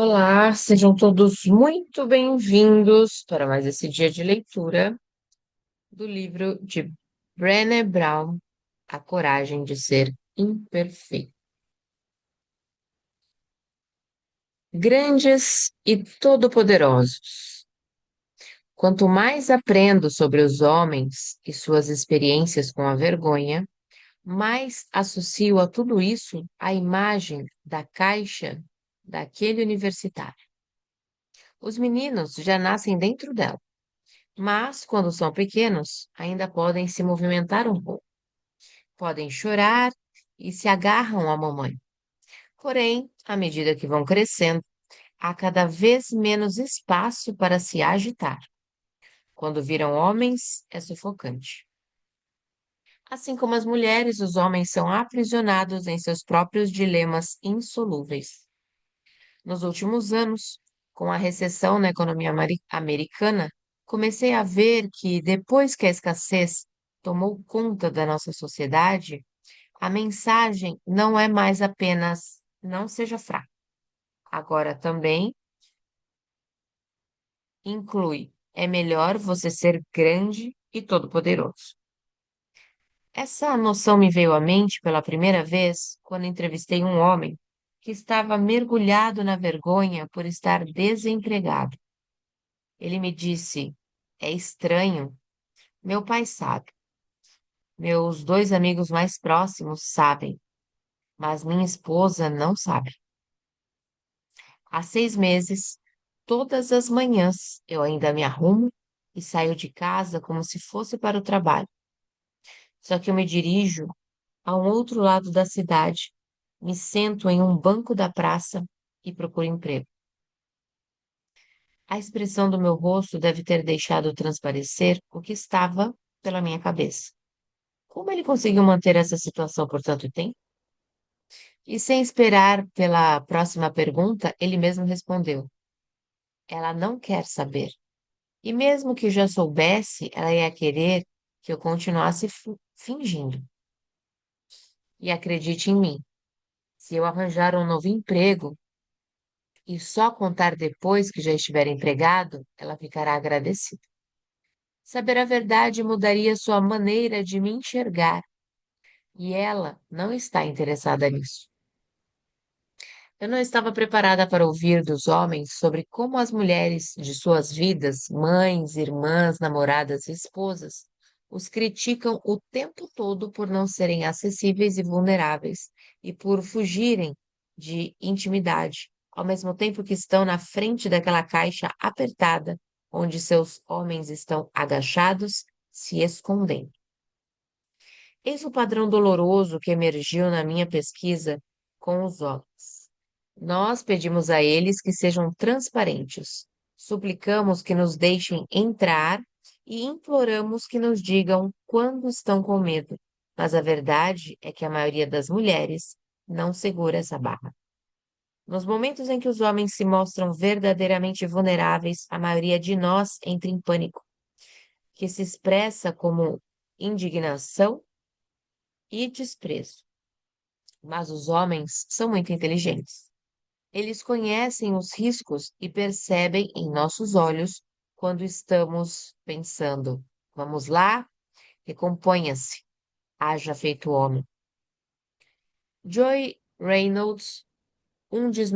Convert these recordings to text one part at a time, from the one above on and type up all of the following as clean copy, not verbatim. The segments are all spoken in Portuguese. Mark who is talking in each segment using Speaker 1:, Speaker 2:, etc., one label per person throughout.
Speaker 1: Olá, sejam todos muito bem-vindos para mais esse dia de leitura do livro de Brené Brown, A Coragem de Ser Imperfeito. Grandes e todo-poderosos. Quanto mais aprendo sobre os homens e suas experiências com a vergonha, mais associo a tudo isso a imagem da caixa daquele universitário. Os meninos já nascem dentro dela. Mas, quando são pequenos, ainda podem se movimentar um pouco, podem chorar e se agarram à mamãe. Porém, à medida que vão crescendo, há cada vez menos espaço para se agitar. Quando viram homens, é sufocante. Assim como as mulheres, os homens são aprisionados em seus próprios dilemas insolúveis. Nos últimos anos, com a recessão na economia americana, comecei a ver que, depois que a escassez tomou conta da nossa sociedade, a mensagem não é mais apenas não seja fraco. Agora também inclui é melhor você ser grande e todo-poderoso. Essa noção me veio à mente pela primeira vez quando entrevistei um homem que estava mergulhado na vergonha por estar desempregado. Ele me disse: é estranho. Meu pai sabe. Meus dois amigos mais próximos sabem, mas minha esposa não sabe. Há 6 meses, todas as manhãs, eu ainda me arrumo e saio de casa como se fosse para o trabalho. Só que eu me dirijo a um outro lado da cidade, me sento em um banco da praça e procuro emprego. A expressão do meu rosto deve ter deixado transparecer o que estava pela minha cabeça. Como ele conseguiu manter essa situação por tanto tempo? E sem esperar pela próxima pergunta, ele mesmo respondeu: ela não quer saber. E mesmo que já soubesse, ela ia querer que eu continuasse fingindo. E acredite em mim, se eu arranjar um novo emprego e só contar depois que já estiver empregado, ela ficará agradecida. Saber a verdade mudaria sua maneira de me enxergar, e ela não está interessada nisso. Eu não estava preparada para ouvir dos homens sobre como as mulheres de suas vidas, mães, irmãs, namoradas e esposas, os criticam o tempo todo por não serem acessíveis e vulneráveis e por fugirem de intimidade, ao mesmo tempo que estão na frente daquela caixa apertada onde seus homens estão agachados, se escondendo. Eis o padrão doloroso que emergiu na minha pesquisa com os homens. Nós pedimos a eles que sejam transparentes, suplicamos que nos deixem entrar e imploramos que nos digam quando estão com medo. Mas a verdade é que a maioria das mulheres não segura essa barra. Nos momentos em que os homens se mostram verdadeiramente vulneráveis, a maioria de nós entra em pânico, que se expressa como indignação e desprezo. Mas os homens são muito inteligentes. Eles conhecem os riscos e percebem em nossos olhos quando estamos pensando: vamos lá, recomponha-se, haja feito homem. Joy Reynolds, um dos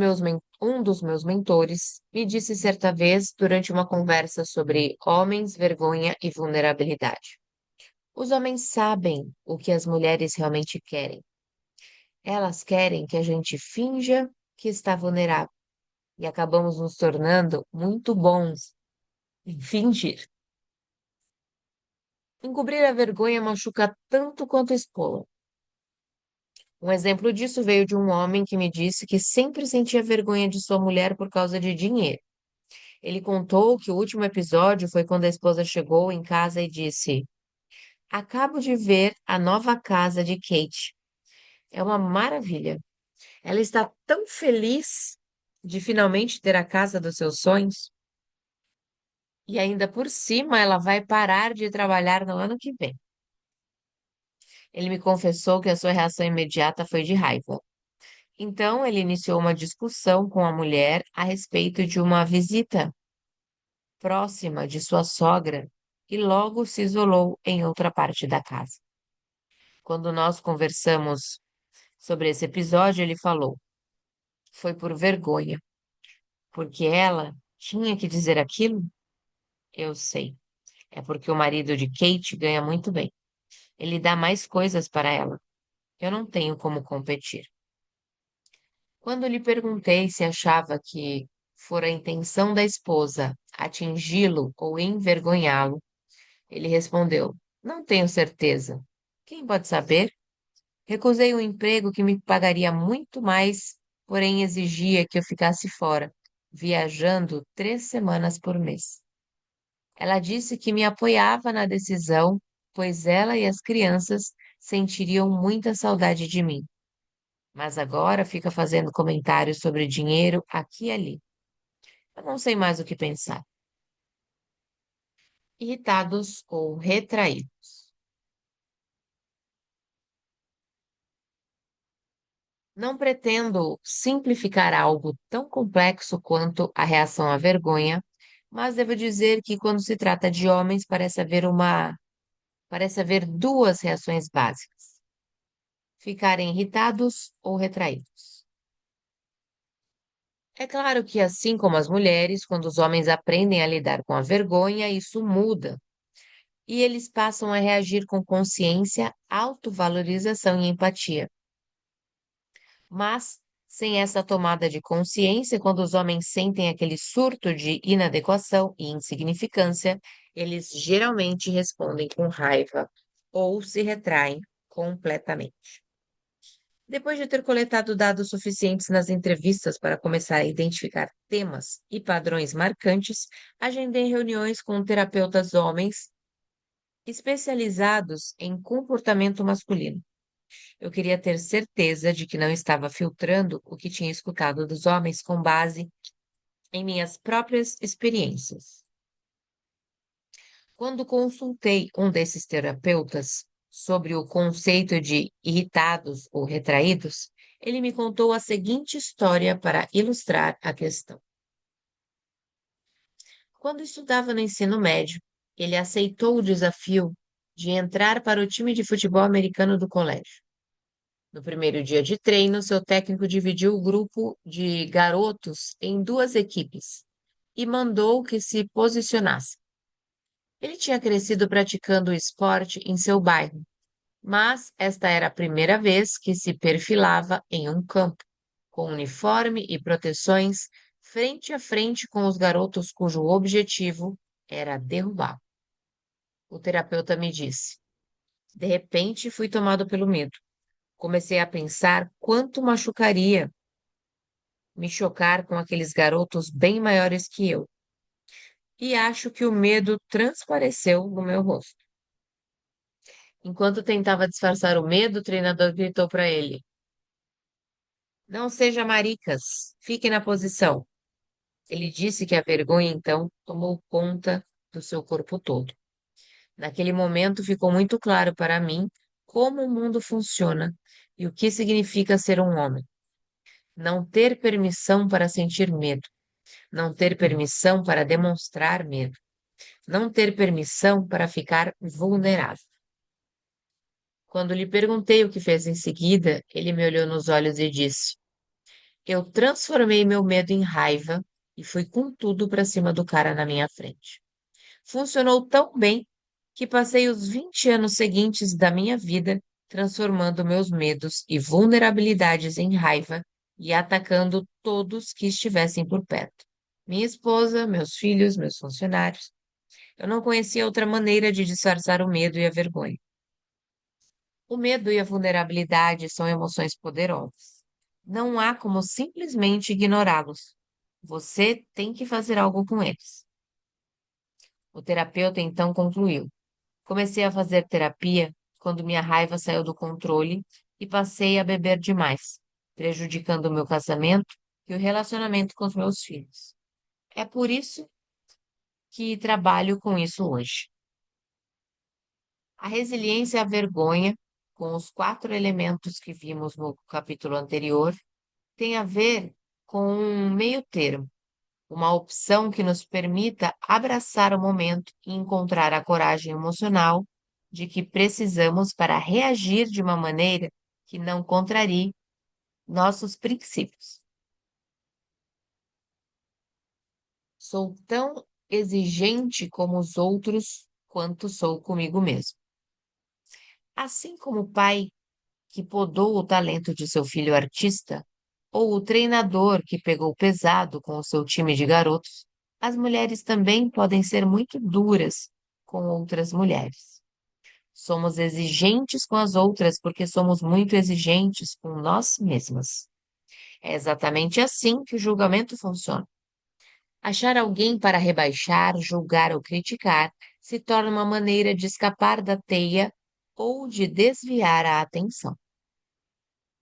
Speaker 1: meus mentores, me disse certa vez, durante uma conversa sobre homens, vergonha e vulnerabilidade: os homens sabem o que as mulheres realmente querem. Elas querem que a gente finja que está vulnerável e acabamos nos tornando muito bons em fingir. Encobrir a vergonha machuca tanto quanto expô-la. Um exemplo disso veio de um homem que me disse que sempre sentia vergonha de sua mulher por causa de dinheiro. Ele contou que o último episódio foi quando a esposa chegou em casa e disse: acabo de ver a nova casa de Kate. É uma maravilha. Ela está tão feliz de finalmente ter a casa dos seus sonhos. E ainda por cima, ela vai parar de trabalhar no ano que vem. Ele me confessou que a sua reação imediata foi de raiva. Então, ele iniciou uma discussão com a mulher a respeito de uma visita próxima de sua sogra e logo se isolou em outra parte da casa. Quando nós conversamos sobre esse episódio, ele falou: foi por vergonha, porque ela tinha que dizer aquilo? Eu sei. É porque o marido de Kate ganha muito bem. Ele dá mais coisas para ela. Eu não tenho como competir. Quando lhe perguntei se achava que fora a intenção da esposa atingi-lo ou envergonhá-lo, ele respondeu: não tenho certeza. Quem pode saber? Recusei um emprego que me pagaria muito mais, porém exigia que eu ficasse fora, viajando 3 semanas por mês. Ela disse que me apoiava na decisão, pois ela e as crianças sentiriam muita saudade de mim. Mas agora fica fazendo comentários sobre dinheiro aqui e ali. Eu não sei mais o que pensar. Irritados ou retraídos. Não pretendo simplificar algo tão complexo quanto a reação à vergonha, mas devo dizer que quando se trata de homens parece haver duas reações básicas: ficarem irritados ou retraídos. É claro que assim como as mulheres, quando os homens aprendem a lidar com a vergonha, isso muda e eles passam a reagir com consciência, autovalorização e empatia. Mas, sem essa tomada de consciência, quando os homens sentem aquele surto de inadequação e insignificância, eles geralmente respondem com raiva ou se retraem completamente. Depois de ter coletado dados suficientes nas entrevistas para começar a identificar temas e padrões marcantes, agendei reuniões com terapeutas homens especializados em comportamento masculino. Eu queria ter certeza de que não estava filtrando o que tinha escutado dos homens com base em minhas próprias experiências. Quando consultei um desses terapeutas sobre o conceito de irritados ou retraídos, ele me contou a seguinte história para ilustrar a questão. Quando estudava no ensino médio, ele aceitou o desafio de entrar para o time de futebol americano do colégio. No primeiro dia de treino, seu técnico dividiu o grupo de garotos em duas equipes e mandou que se posicionassem. Ele tinha crescido praticando o esporte em seu bairro, mas esta era a primeira vez que se perfilava em um campo, com uniforme e proteções, frente a frente com os garotos cujo objetivo era derrubá-lo. O terapeuta me disse: de repente fui tomado pelo medo. Comecei a pensar quanto machucaria me chocar com aqueles garotos bem maiores que eu, e acho que o medo transpareceu no meu rosto. Enquanto tentava disfarçar o medo, o treinador gritou para ele: não seja maricas, fique na posição. Ele disse que a vergonha então tomou conta do seu corpo todo. Naquele momento ficou muito claro para mim como o mundo funciona e o que significa ser um homem. Não ter permissão para sentir medo, não ter permissão para demonstrar medo, não ter permissão para ficar vulnerável. Quando lhe perguntei o que fez em seguida, ele me olhou nos olhos e disse: eu transformei meu medo em raiva e fui com tudo para cima do cara na minha frente. Funcionou tão bem que passei os 20 anos seguintes da minha vida transformando meus medos e vulnerabilidades em raiva e atacando todos que estivessem por perto. Minha esposa, meus filhos, meus funcionários. Eu não conhecia outra maneira de disfarçar o medo e a vergonha. O medo e a vulnerabilidade são emoções poderosas. Não há como simplesmente ignorá-los. Você tem que fazer algo com eles. O terapeuta então concluiu: comecei a fazer terapia quando minha raiva saiu do controle e passei a beber demais, prejudicando o meu casamento e o relacionamento com os meus filhos. É por isso que trabalho com isso hoje. A resiliência e a vergonha, com os 4 elementos que vimos no capítulo anterior, tem a ver com um meio termo, uma opção que nos permita abraçar o momento e encontrar a coragem emocional de que precisamos para reagir de uma maneira que não contrarie nossos princípios. Sou tão exigente como os outros quanto sou comigo mesmo. Assim como o pai que podou o talento de seu filho artista, ou o treinador que pegou pesado com o seu time de garotos, as mulheres também podem ser muito duras com outras mulheres. Somos exigentes com as outras porque somos muito exigentes com nós mesmas. É exatamente assim que o julgamento funciona. Achar alguém para rebaixar, julgar ou criticar se torna uma maneira de escapar da teia ou de desviar a atenção.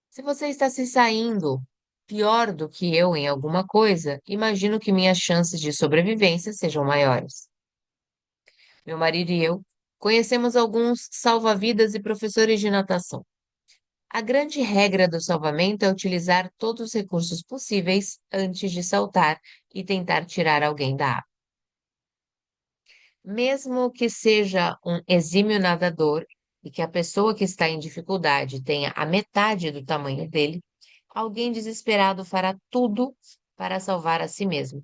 Speaker 1: Se você está se saindo pior do que eu em alguma coisa, imagino que minhas chances de sobrevivência sejam maiores. Meu marido e eu conhecemos alguns salva-vidas e professores de natação. A grande regra do salvamento é utilizar todos os recursos possíveis antes de saltar e tentar tirar alguém da água. Mesmo que seja um exímio nadador e que a pessoa que está em dificuldade tenha a metade do tamanho dele, alguém desesperado fará tudo para salvar a si mesmo,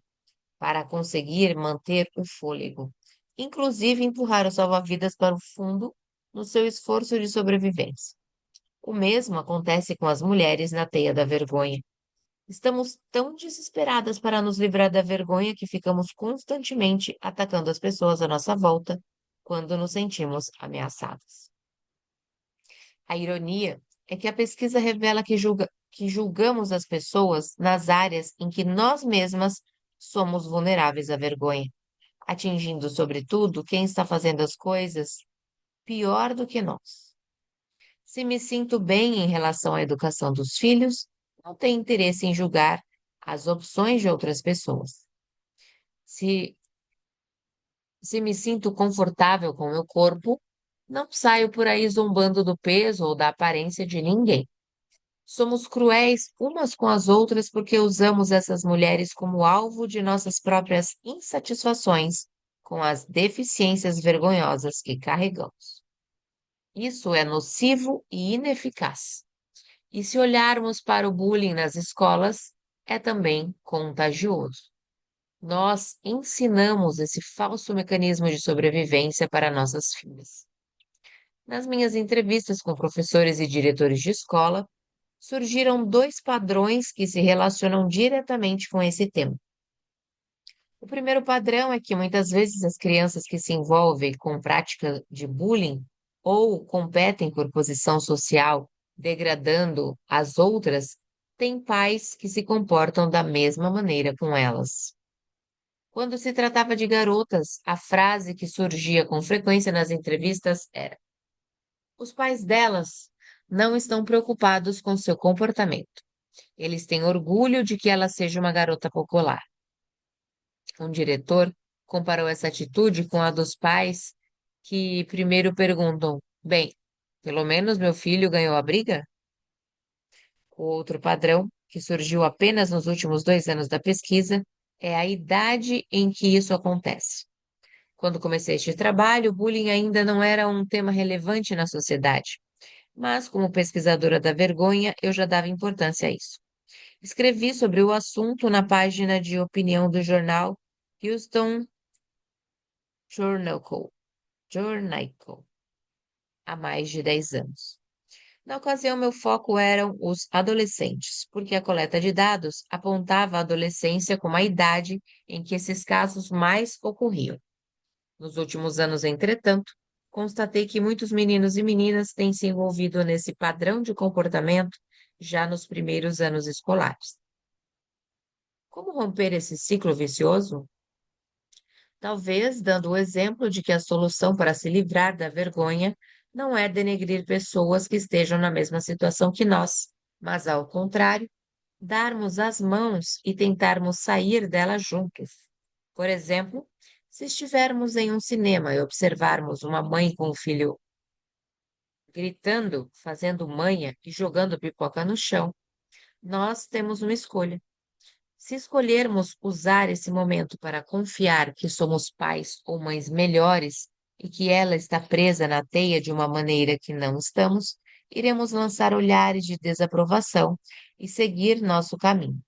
Speaker 1: para conseguir manter o fôlego, inclusive empurrar o salva-vidas para o fundo no seu esforço de sobrevivência. O mesmo acontece com as mulheres na teia da vergonha. Estamos tão desesperadas para nos livrar da vergonha que ficamos constantemente atacando as pessoas à nossa volta quando nos sentimos ameaçadas. A ironia é que a pesquisa revela que julgamos as pessoas nas áreas em que nós mesmas somos vulneráveis à vergonha, atingindo, sobretudo, quem está fazendo as coisas pior do que nós. Se me sinto bem em relação à educação dos filhos, não tenho interesse em julgar as opções de outras pessoas. Se, se me sinto confortável com meu corpo, não saio por aí zombando do peso ou da aparência de ninguém. Somos cruéis umas com as outras porque usamos essas mulheres como alvo de nossas próprias insatisfações com as deficiências vergonhosas que carregamos. Isso é nocivo e ineficaz. E se olharmos para o bullying nas escolas, é também contagioso. Nós ensinamos esse falso mecanismo de sobrevivência para nossas filhas. Nas minhas entrevistas com professores e diretores de escola, surgiram dois padrões que se relacionam diretamente com esse tema. O primeiro padrão é que muitas vezes as crianças que se envolvem com prática de bullying ou competem por posição social, degradando as outras, têm pais que se comportam da mesma maneira com elas. Quando se tratava de garotas, a frase que surgia com frequência nas entrevistas era: os pais delas não estão preocupados com seu comportamento. Eles têm orgulho de que ela seja uma garota popular. Um diretor comparou essa atitude com a dos pais que primeiro perguntam: bem, pelo menos meu filho ganhou a briga? O outro padrão, que surgiu apenas nos últimos 2 anos da pesquisa, é a idade em que isso acontece. Quando comecei este trabalho, o bullying ainda não era um tema relevante na sociedade, mas como pesquisadora da vergonha, eu já dava importância a isso. Escrevi sobre o assunto na página de opinião do jornal Houston Journal, há mais de 10 anos. Na ocasião, meu foco eram os adolescentes, porque a coleta de dados apontava a adolescência como a idade em que esses casos mais ocorriam. Nos últimos anos, entretanto, constatei que muitos meninos e meninas têm se envolvido nesse padrão de comportamento já nos primeiros anos escolares. Como romper esse ciclo vicioso? Talvez dando o exemplo de que a solução para se livrar da vergonha não é denegrir pessoas que estejam na mesma situação que nós, mas, ao contrário, darmos as mãos e tentarmos sair dela juntos. Por exemplo, se estivermos em um cinema e observarmos uma mãe com o filho gritando, fazendo manha e jogando pipoca no chão, Nós temos uma escolha. Se escolhermos usar esse momento para confiar que somos pais ou mães melhores e que ela está presa na teia de uma maneira que não estamos, iremos lançar olhares de desaprovação e seguir nosso caminho.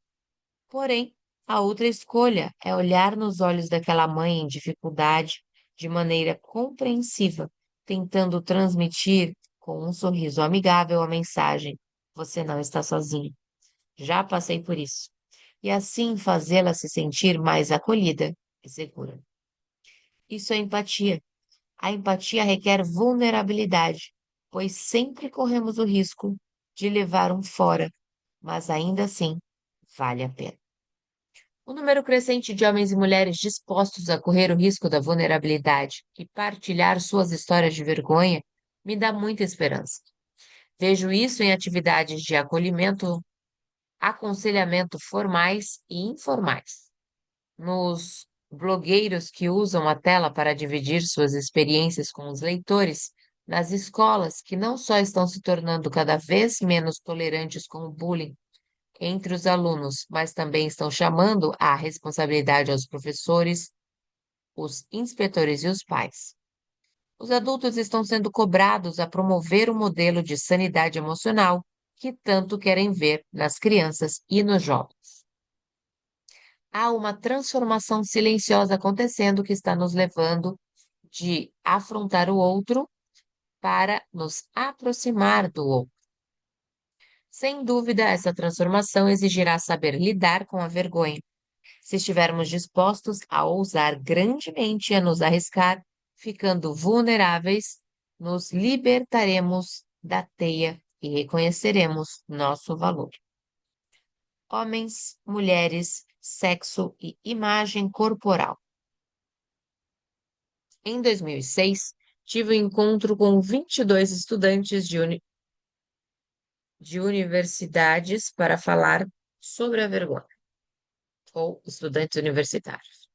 Speaker 1: Porém, a outra escolha é olhar nos olhos daquela mãe em dificuldade de maneira compreensiva, tentando transmitir com um sorriso amigável a mensagem: você não está sozinho. Já passei por isso. E assim fazê-la se sentir mais acolhida e segura. Isso é empatia. A empatia requer vulnerabilidade, pois sempre corremos o risco de levar um fora, mas ainda assim vale a pena. O número crescente de homens e mulheres dispostos a correr o risco da vulnerabilidade e partilhar suas histórias de vergonha me dá muita esperança. Vejo isso em atividades de acolhimento, aconselhamento formais e informais, nos blogueiros que usam a tela para dividir suas experiências com os leitores, nas escolas que não só estão se tornando cada vez menos tolerantes com o bullying entre os alunos, mas também estão chamando à responsabilidade aos professores, os inspetores e os pais. Os adultos estão sendo cobrados a promover o modelo de sanidade emocional que tanto querem ver nas crianças e nos jovens. Há uma transformação silenciosa acontecendo que está nos levando de afrontar o outro para nos aproximar do outro. Sem dúvida, essa transformação exigirá saber lidar com a vergonha. Se estivermos dispostos a ousar grandemente e a nos arriscar, ficando vulneráveis, nos libertaremos da teia e reconheceremos nosso valor. Homens, mulheres, sexo e imagem corporal. Em 2006, tive um encontro com 22 estudantes de universidades para falar sobre a vergonha, ou estudantes universitários.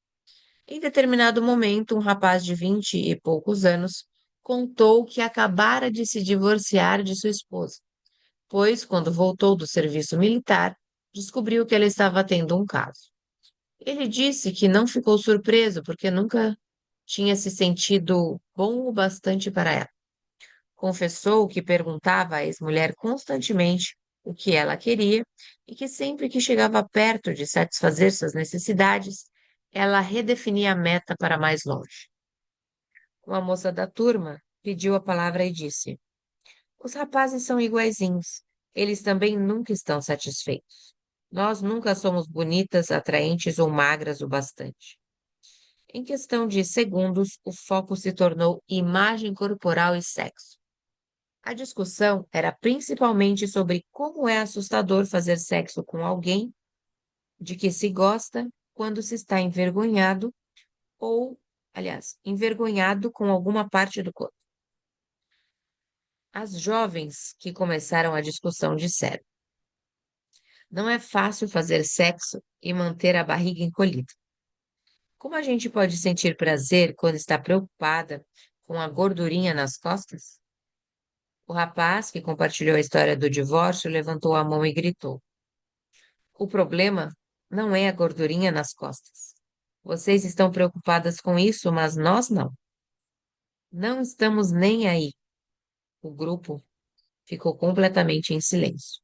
Speaker 1: Em determinado momento, um rapaz de 20 e poucos anos contou que acabara de se divorciar de sua esposa, pois, quando voltou do serviço militar, descobriu que ela estava tendo um caso. Ele disse que não ficou surpreso porque nunca tinha se sentido bom o bastante para ela. Confessou que perguntava à ex-mulher constantemente o que ela queria e que sempre que chegava perto de satisfazer suas necessidades, ela redefinia a meta para mais longe. Uma moça da turma pediu a palavra e disse: os rapazes são iguaizinhos. Eles também nunca estão satisfeitos. Nós nunca somos bonitas, atraentes ou magras o bastante. Em questão de segundos, o foco se tornou imagem corporal e sexo. A discussão era principalmente sobre como é assustador fazer sexo com alguém de que se gosta quando se está envergonhado ou, aliás, envergonhado com alguma parte do corpo. As jovens que começaram a discussão disseram: não é fácil fazer sexo e manter a barriga encolhida. Como a gente pode sentir prazer quando está preocupada com a gordurinha nas costas? O rapaz, que compartilhou a história do divórcio, levantou a mão e gritou: o problema não é a gordurinha nas costas. Vocês estão preocupadas com isso, mas nós não. Não estamos nem aí. O grupo ficou completamente em silêncio.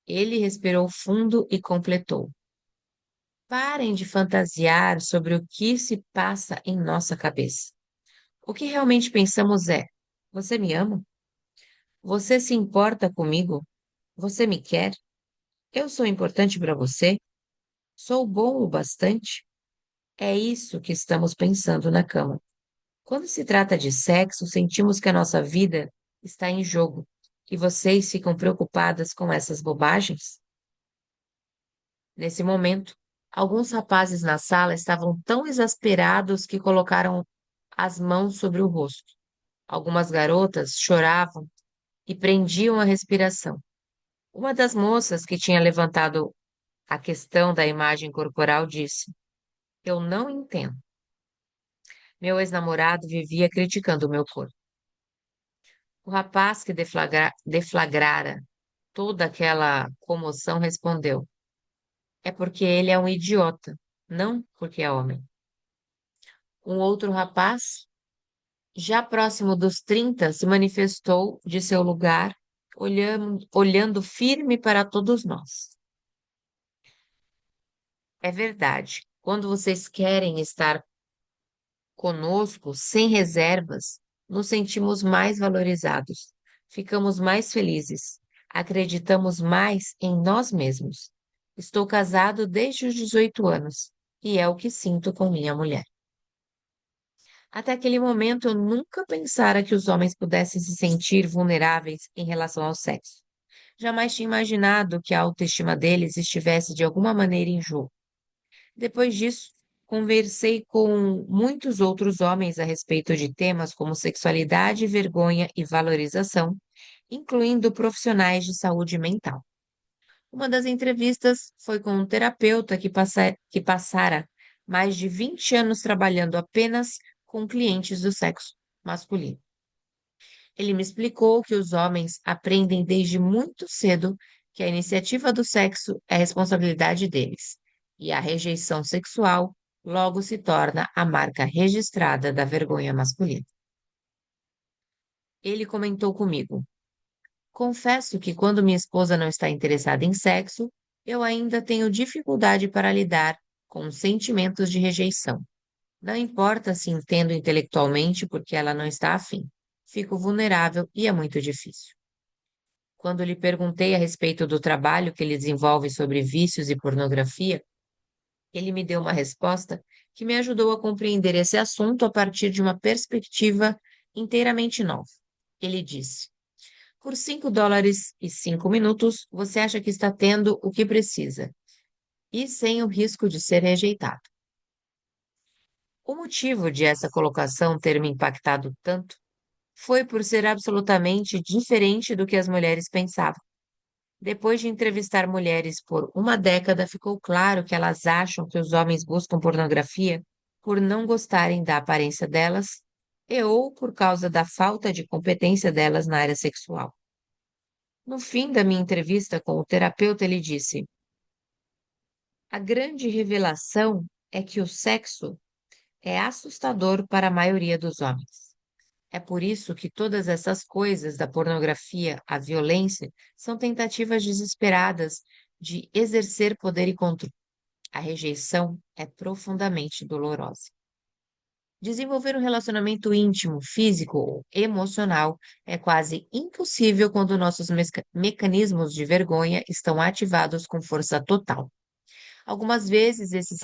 Speaker 1: Ele respirou fundo e completou: parem de fantasiar sobre o que se passa em nossa cabeça. O que realmente pensamos é: você me ama? Você se importa comigo? Você me quer? Eu sou importante para você? Sou bom o bastante? É isso que estamos pensando na cama. Quando se trata de sexo, sentimos que a nossa vida está em jogo. E vocês ficam preocupadas com essas bobagens? Nesse momento, alguns rapazes na sala estavam tão exasperados que colocaram as mãos sobre o rosto. Algumas garotas choravam e prendiam a respiração. Uma das moças que tinha levantado a questão da imagem corporal disse: eu não entendo. Meu ex-namorado vivia criticando o meu corpo. O rapaz que deflagrara toda aquela comoção, respondeu: é porque ele é um idiota, não porque é homem. Um outro rapaz, já próximo dos 30, se manifestou de seu lugar, olhando firme para todos nós. É verdade, quando vocês querem estar conosco, sem reservas, nos sentimos mais valorizados, ficamos mais felizes, acreditamos mais em nós mesmos. Estou casado desde os 18 anos e é o que sinto com minha mulher. Até aquele momento, eu nunca pensara que os homens pudessem se sentir vulneráveis em relação ao sexo. Jamais tinha imaginado que a autoestima deles estivesse de alguma maneira em jogo. Depois disso, conversei com muitos outros homens a respeito de temas como sexualidade, vergonha e valorização, incluindo profissionais de saúde mental. Uma das entrevistas foi com um terapeuta que passara mais de 20 anos trabalhando apenas com clientes do sexo masculino. Ele me explicou que os homens aprendem desde muito cedo que a iniciativa do sexo é responsabilidade deles, e a rejeição sexual logo se torna a marca registrada da vergonha masculina. Ele comentou comigo: confesso que quando minha esposa não está interessada em sexo, eu ainda tenho dificuldade para lidar com sentimentos de rejeição. Não importa se entendo intelectualmente porque ela não está afim. Fico vulnerável e é muito difícil. Quando lhe perguntei a respeito do trabalho que ele desenvolve sobre vícios e pornografia, ele me deu uma resposta que me ajudou a compreender esse assunto a partir de uma perspectiva inteiramente nova. Ele disse: por US$ 5 e 5 minutos, você acha que está tendo o que precisa, e sem o risco de ser rejeitado. O motivo de essa colocação ter me impactado tanto foi por ser absolutamente diferente do que as mulheres pensavam. Depois de entrevistar mulheres por uma década, ficou claro que elas acham que os homens buscam pornografia por não gostarem da aparência delas e ou por causa da falta de competência delas na área sexual. No fim da minha entrevista com o terapeuta, ele disse: a grande revelação é que o sexo é assustador para a maioria dos homens. É por isso que todas essas coisas, da pornografia à violência, são tentativas desesperadas de exercer poder e controle. A rejeição é profundamente dolorosa. Desenvolver um relacionamento íntimo, físico ou emocional é quase impossível quando nossos mecanismos de vergonha estão ativados com força total. Algumas vezes esses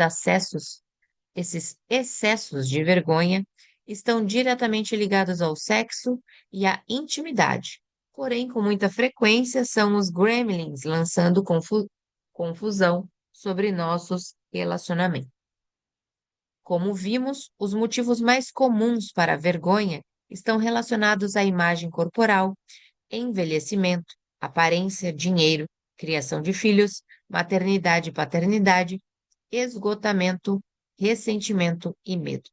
Speaker 1: excessos de vergonha estão diretamente ligados ao sexo e à intimidade. Porém, com muita frequência, são os gremlins lançando confusão sobre nossos relacionamentos. Como vimos, os motivos mais comuns para a vergonha estão relacionados à imagem corporal, envelhecimento, aparência, dinheiro, criação de filhos, maternidade e paternidade, esgotamento, ressentimento e medo.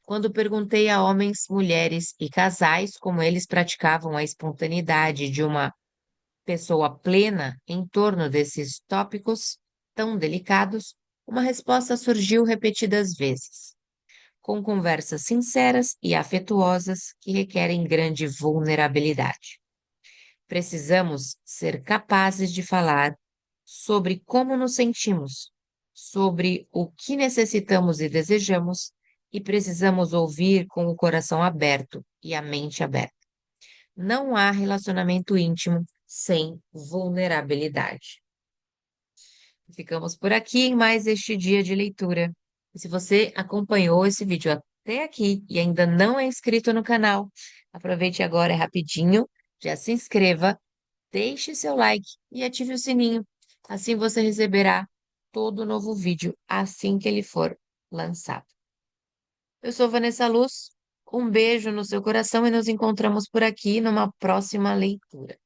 Speaker 1: Quando perguntei a homens, mulheres e casais como eles praticavam a espontaneidade de uma pessoa plena em torno desses tópicos tão delicados, uma resposta surgiu repetidas vezes, com conversas sinceras e afetuosas que requerem grande vulnerabilidade. Precisamos ser capazes de falar sobre como nos sentimos, sobre o que necessitamos e desejamos, e precisamos ouvir com o coração aberto e a mente aberta. Não há relacionamento íntimo sem vulnerabilidade. Ficamos por aqui em mais este dia de leitura. E se você acompanhou esse vídeo até aqui e ainda não é inscrito no canal, aproveite agora, é rapidinho, já se inscreva, deixe seu like e ative o sininho. Assim você receberá todo novo vídeo assim que ele for lançado. Eu sou Vanessa Luz, um beijo no seu coração e nos encontramos por aqui numa próxima leitura.